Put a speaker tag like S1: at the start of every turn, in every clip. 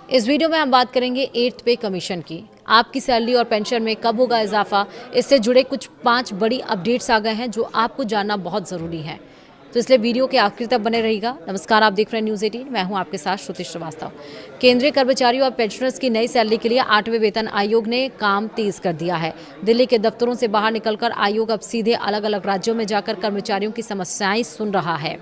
S1: इस वीडियो में हम बात करेंगे 8th पे कमीशन की। आपकी सैलरी और पेंशन में कब होगा इजाफा, इससे जुड़े कुछ 5 बड़ी अपडेट्स आ गए हैं जो आपको जानना बहुत ज़रूरी है। तो इसलिए वीडियो के आखिर तक बने रहिएगा। नमस्कार, आप देख रहे हैं न्यूज़ 18। मैं हूं आपके साथ श्रुति श्रीवास्तव। केंद्रीय कर्मचारियों और पेंशनर्स की नई सैलरी के लिए 8वें वेतन आयोग ने काम तेज कर दिया है। दिल्ली के दफ्तरों से बाहर निकलकर आयोग अब सीधे अलग अलग राज्यों में जाकर कर्मचारियों की समस्याएं सुन रहा है।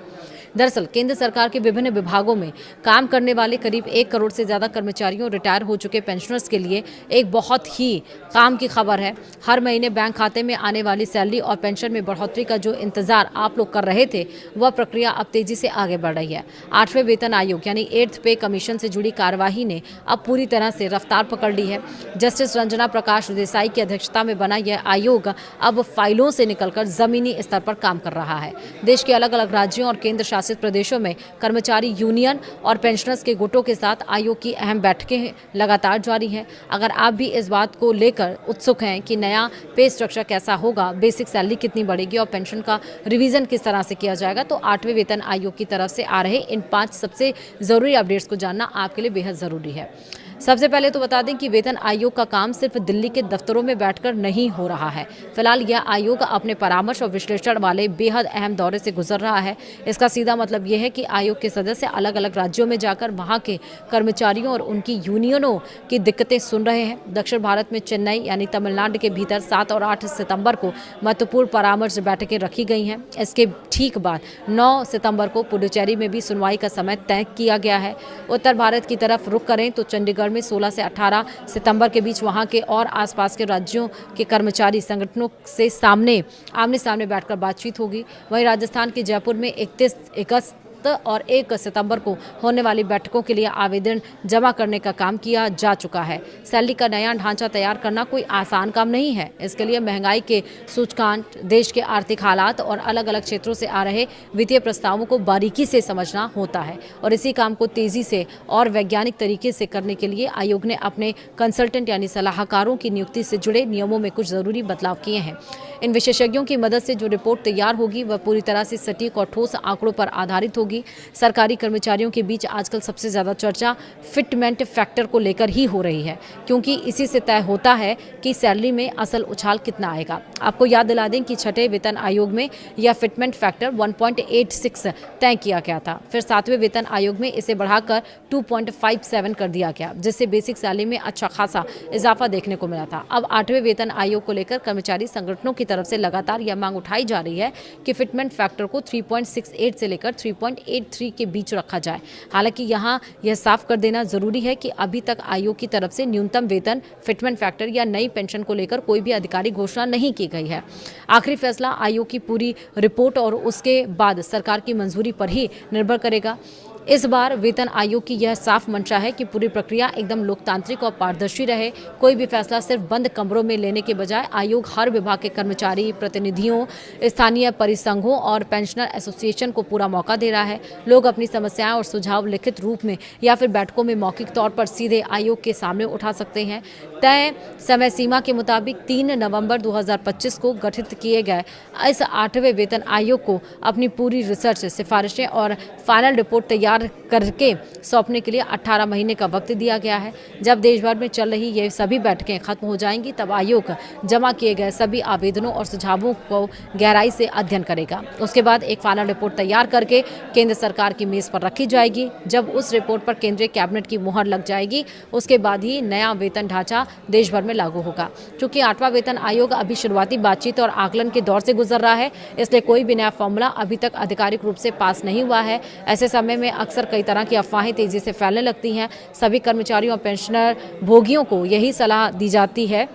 S1: दरअसल केंद्र सरकार के विभिन्न विभागों में काम करने वाले करीब 1 करोड़ से ज़्यादा कर्मचारियों, रिटायर हो चुके पेंशनर्स के लिए एक बहुत ही काम की खबर है। हर महीने बैंक खाते में आने वाली सैलरी और पेंशन में बढ़ोतरी का जो इंतजार आप लोग कर रहे थे, वह प्रक्रिया अब तेजी से आगे बढ़ रही है। 8वें वेतन आयोग यानी 8th पे कमीशन से जुड़ी कार्यवाही ने अब पूरी तरह से रफ्तार पकड़ ली है। जस्टिस रंजना प्रकाश देसाई की अध्यक्षता में बना यह आयोग अब फाइलों से निकलकर जमीनी स्तर पर काम कर रहा है। देश के अलग अलग राज्यों और केंद्र शासित प्रदेशों में कर्मचारी यूनियन और पेंशनर्स के गुटों के साथ आयोग की अहम बैठकें लगातार जारी हैं। अगर आप भी इस बात को लेकर उत्सुक हैं कि नया पे स्ट्रक्चर कैसा होगा, बेसिक सैलरी कितनी बढ़ेगी और पेंशन का रिवीजन किस तरह से किया जाएगा, तो 8वें वेतन आयोग की तरफ से आ रहे इन 5 सबसे जरूरी अपडेट्स को जानना आपके लिए बेहद जरूरी है। सबसे पहले तो बता दें कि वेतन आयोग का काम सिर्फ दिल्ली के दफ्तरों में बैठकर नहीं हो रहा है। फिलहाल यह आयोग अपने परामर्श और विश्लेषण वाले बेहद अहम दौरे से गुजर रहा है। इसका सीधा मतलब यह है कि आयोग के सदस्य अलग अलग राज्यों में जाकर वहां के कर्मचारियों और उनकी यूनियनों की दिक्कतें सुन रहे हैं। दक्षिण भारत में चेन्नई यानी तमिलनाडु के भीतर 7 और 8 सितंबर को महत्वपूर्ण परामर्श बैठकें रखी गई हैं। इसके ठीक बाद 9 सितंबर को पुडुचेरी में भी सुनवाई का समय तय किया गया है। उत्तर भारत की तरफ रुख करें तो चंडीगढ़ में 16 से 18 सितंबर के बीच वहां के और आसपास के राज्यों के कर्मचारी संगठनों से आमने सामने बैठकर बातचीत होगी। वहीं राजस्थान के जयपुर में 31 अगस्त और 1 सितंबर को होने वाली बैठकों के लिए आवेदन जमा करने का काम किया जा चुका है। सैलरी का नया ढांचा तैयार करना कोई आसान काम नहीं है। इसके लिए महंगाई के सूचकांक, देश के आर्थिक हालात और अलग अलग क्षेत्रों से आ रहे वित्तीय प्रस्तावों को बारीकी से समझना होता है और इसी काम को तेजी से और वैज्ञानिक तरीके से करने के लिए आयोग ने अपने कंसल्टेंट यानी सलाहकारों की नियुक्ति से जुड़े नियमों में कुछ जरूरी बदलाव किए हैं। इन विशेषज्ञों की मदद से जो रिपोर्ट तैयार होगी वह पूरी तरह से सटीक और ठोस आंकड़ों पर आधारित होगी। सरकारी कर्मचारियों के बीच आजकल सबसे ज्यादा चर्चा फिटमेंट फैक्टर को लेकर ही हो रही है, क्योंकि इसी से तय होता है कि सैलरी में असल उछाल कितना आएगा। आपको याद दिला दें कि 6ठे वेतन आयोग में यह फिटमेंट फैक्टर 1.86 तय किया गया था। फिर 7वें वेतन आयोग में इसे बढ़ाकर 2.57 कर दिया गया, जिससे बेसिक सैलरी में अच्छा खासा इजाफा देखने को मिला था। अब 8वें वेतन आयोग को लेकर कर्मचारी संगठनों की तरफ से लगातार यह मांग उठाई जा रही है कि फिटमेंट फैक्टर को 3.68 से लेकर 3.83 के बीच रखा जाए। हालांकि यहां यह साफ कर देना जरूरी है कि अभी तक आयोग की तरफ से न्यूनतम वेतन, फिटमेंट फैक्टर या नई पेंशन को लेकर कोई भी आधिकारिक घोषणा नहीं की गई है। आखिरी फैसला आयोग की पूरी रिपोर्ट और उसके बाद सरकार की मंजूरी पर ही निर्भर करेगा। इस बार वेतन आयोग की यह साफ मंशा है कि पूरी प्रक्रिया एकदम लोकतांत्रिक और पारदर्शी रहे। कोई भी फैसला सिर्फ बंद कमरों में लेने के बजाय आयोग हर विभाग के कर्मचारी प्रतिनिधियों, स्थानीय परिसंघों और पेंशनर एसोसिएशन को पूरा मौका दे रहा है। लोग अपनी समस्याएं और सुझाव लिखित रूप में या फिर बैठकों में मौखिक तौर पर सीधे आयोग के सामने उठा सकते हैं। तय समय सीमा के मुताबिक 3 नवंबर 2025 को गठित किए गए इस 8वें वेतन आयोग को अपनी पूरी रिसर्च, सिफारिशें और फाइनल रिपोर्ट तैयार करके सौंपने के लिए 18 महीने का वक्त दिया गया है। जब देश भर में चल रही ये सभी बैठकें खत्म हो जाएंगी, तब आयोग जमा किए गए सभी आवेदनों और सुझावों को गहराई से अध्ययन करेगा। उसके बाद एक फाइनल रिपोर्ट तैयार करके केंद्र सरकार की मेज पर रखी जाएगी। जब उस रिपोर्ट पर केंद्रीय कैबिनेट की मुहर लग जाएगी, उसके बाद ही नया वेतन ढांचा देश भर में लागू होगा। चूंकि 8वां वेतन आयोग अभी शुरुआती बातचीत और आकलन के दौर से गुजर रहा है, इसलिए कोई भी नया फॉर्मूला अभी तक आधिकारिक रूप से पास नहीं हुआ है। ऐसे समय में अक्सर कई तरह की अफवाहें तेजी से फैलने लगती हैं। सभी कर्मचारियों और पेंशनर भोगियों को यही सलाह दी जाती है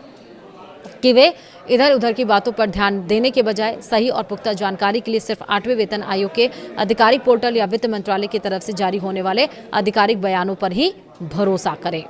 S1: कि वे इधर उधर की बातों पर ध्यान देने के बजाय सही और पुख्ता जानकारी के लिए सिर्फ 8वें वेतन आयोग के आधिकारिक पोर्टल या वित्त मंत्रालय की तरफ से जारी होने वाले आधिकारिक बयानों पर ही भरोसा करें।